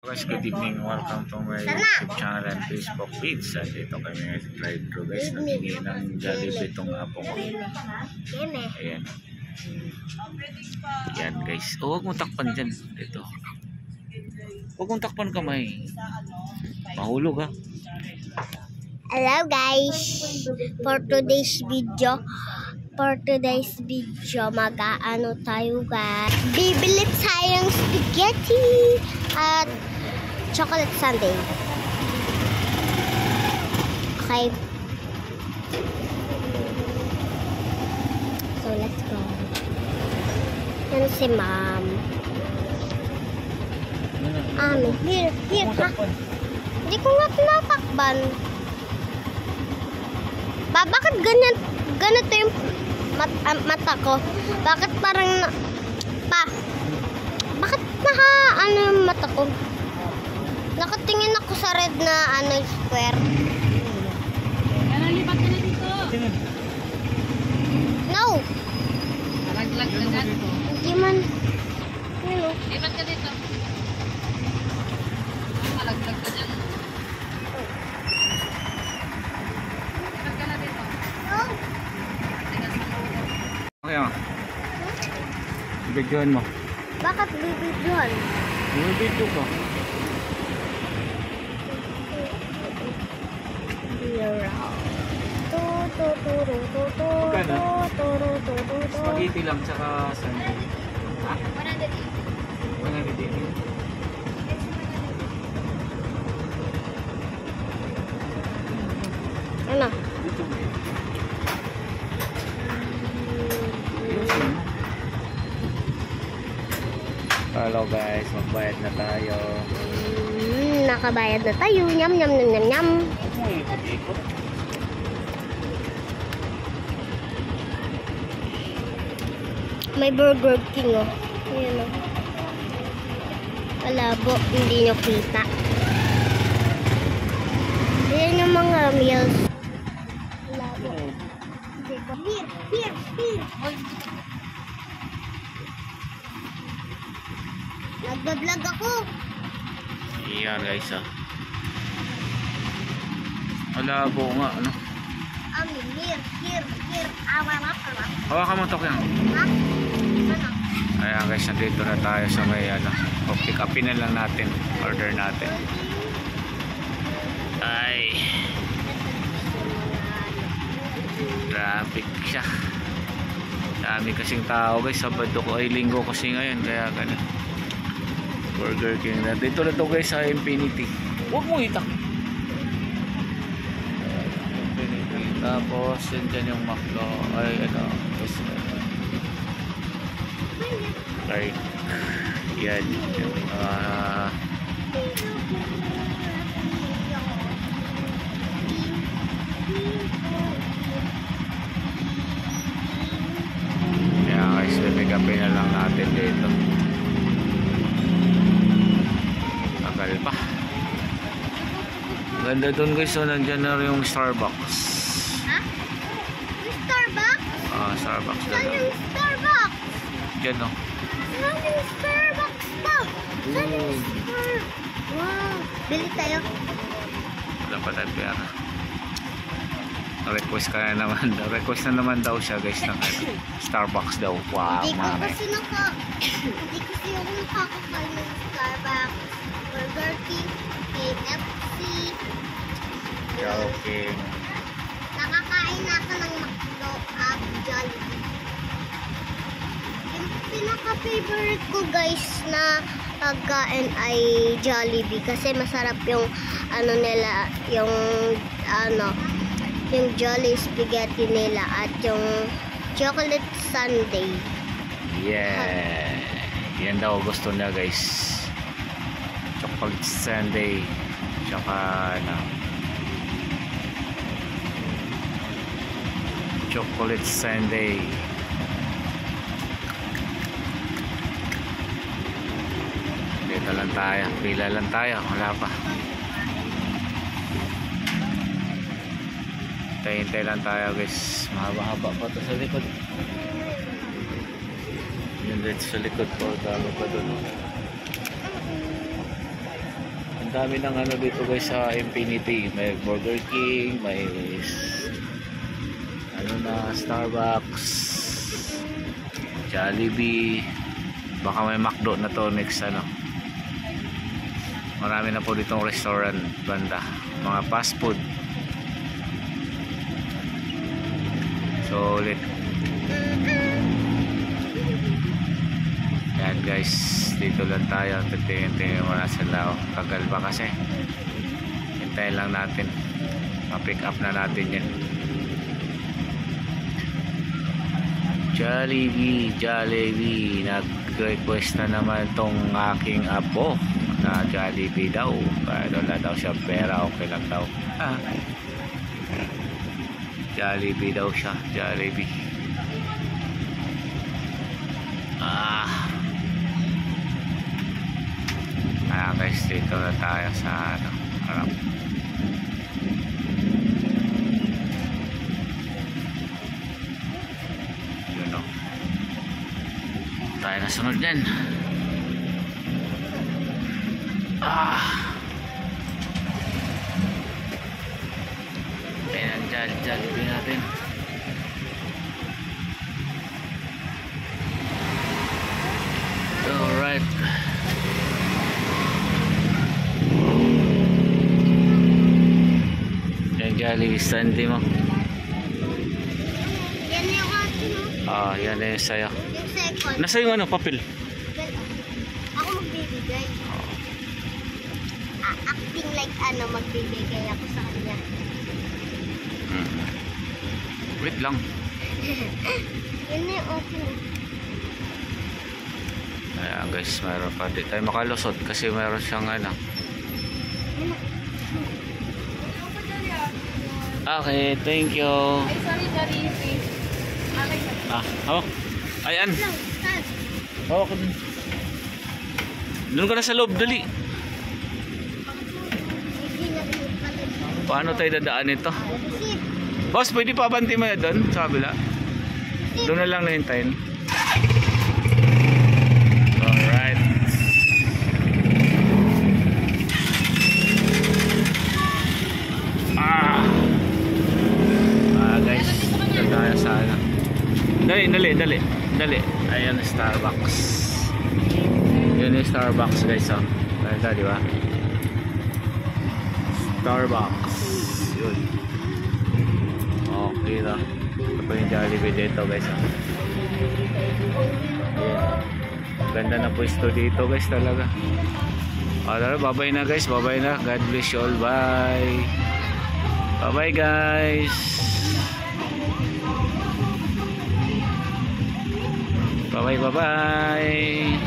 Guys, good evening. Welcome to my YouTube channel and Facebook page. At dito kami drive through guys. Namingi ng Jollibee itong apo ko. Ayan. Ayan guys. Oh, huwag mong takpan dyan. Dito. Huwag mong takpan kamay. Mahulog ha. Hello guys. For today's video, mag-aano tayo guys. Bibili tayong spaghetti at chocolate sundae. Okay. So let's go. Yan si ma'am. Here ha. Hindi ko nga tinatakban. Bakit ganito yung mata ko? Bakit parang bakit yung mata ko? Nakatingin ako sa red na square. Lipat ka na dito. No. Malaglag ka dyan. Hindi man. Lipat ka dito. Malaglag ka dyan. Lipat ka na dito. No. Okay ah. Bigyan mo. Bakit bibidyohan? Bibigyan ko. Spaghetti lang tsaka sundae. Ha? 180. Ano? Hello guys, magbayad na tayo. Nakabayad na tayo. Nyam nyam nyam nyam nyam. Ikot-ikot. May Burger King oh. Ayan oh. Malabo, hindi nyo kita. Ayan yung mga meals. Malabo. Here. Nagbablog ako. Iyan guys ah. Malabo nga ano. Here. Awa. Hawakan mo to yan. Ha? Ano? Ayan guys, nandito na tayo sa may pick upin na lang natin. Order natin. Ay. Traffic siya. Dami kasing tao guys. Sabado ko ay linggo kasi ngayon. Kaya ganun. Burger King na. Dito na to guys sa Infinity. Huwag mo itak. Infinity. Tapos yun dyan yung McDo. Ay right. Yan. Yung kaya guys, pick upin na lang natin dito. Tagal pa. Ganda dun guys, so nandyan na yung Starbucks. Ha? Yung Starbucks? Starbucks Saan doon. yung Starbucks? Dyan o. Saan yung Starbucks to? Saan yung Starbucks? Wow. Bili tayo. Wala pa tayo pera. Request na naman daw siya guys ng Starbucks daw. Wow, Hindi mami. kasi ako nakakakain ng Starbucks, Burger King, KFC. Okay. Nakakain na ako ng McDo at Jollibee. Yung pinaka-favorite ko guys na pagkain ay Jollibee kasi masarap yung nila, yung Jolly spaghetti nila at yung chocolate sundae. Yeah. Yan daw gusto niya guys. Chocolate sundae. Tsaka chocolate sundae. Dito lang tayo. Pila lang tayo. Wala pa. Hintay lang tayo guys. Mahaba-haba pa ito sa likod. Yun dito sa likod po. Dami pa doon. dami ng ano dito guys sa Infinity. May Burger King, may ano na, Starbucks, Jollibee, baka may McDo na to next ano. Marami na po ditong restaurant banda, mga fast food. So ulit. Yan guys, dito lang tayo. Tingin-tingin muna sa lao. Tagal pa kasi. Hintayin lang natin. Ma-pick up na natin yan. Jollibee. Nag-request na naman tong aking apo na Jollibee daw. Kaya na daw siya pera. Okay lang daw. Jollibee daw siya. Jollibee. Guys, dito na tayo sa ano, harap. Yun o. Tayo na sunod din. Ayan, Jollibee natin. Alright. Yan Jollibee Sunday mo. Yan yung atin, no? Yan na yung sayo. Yung second. Nasa yung ano, papel? Ako magbibigay. Acting like ano, magbibigay ako sa kanya. Wait lang. Yan yung atin. Ayan guys, mayroon pa. Di tayo makalusot kasi mayroon siyang ano. Okay, thank you. Ay, sorry, Jollibee. Hawak. Ayan. Lang, saan? Hawak ko dun. Doon ka na sa loob, dali. Hindi na pala. Paano tayo dadaan ito? Sip. Boss, pwede pa abanti mo yan doon sa kabila? Doon na lang nahintayin. Alright. Guys, dito tayo sa ano. Dali. Ayan, Starbucks. Yun yung Starbucks guys, oh. Ganda, di ba? Starbucks. Yun. Okay na. Ito po yung Jollibee dito guys, oh. Ayan. Ganda na pwesto dito guys talaga. Bye-bye na guys. Bye-bye na. God bless you all. Bye. Bye-bye guys. Bye-bye.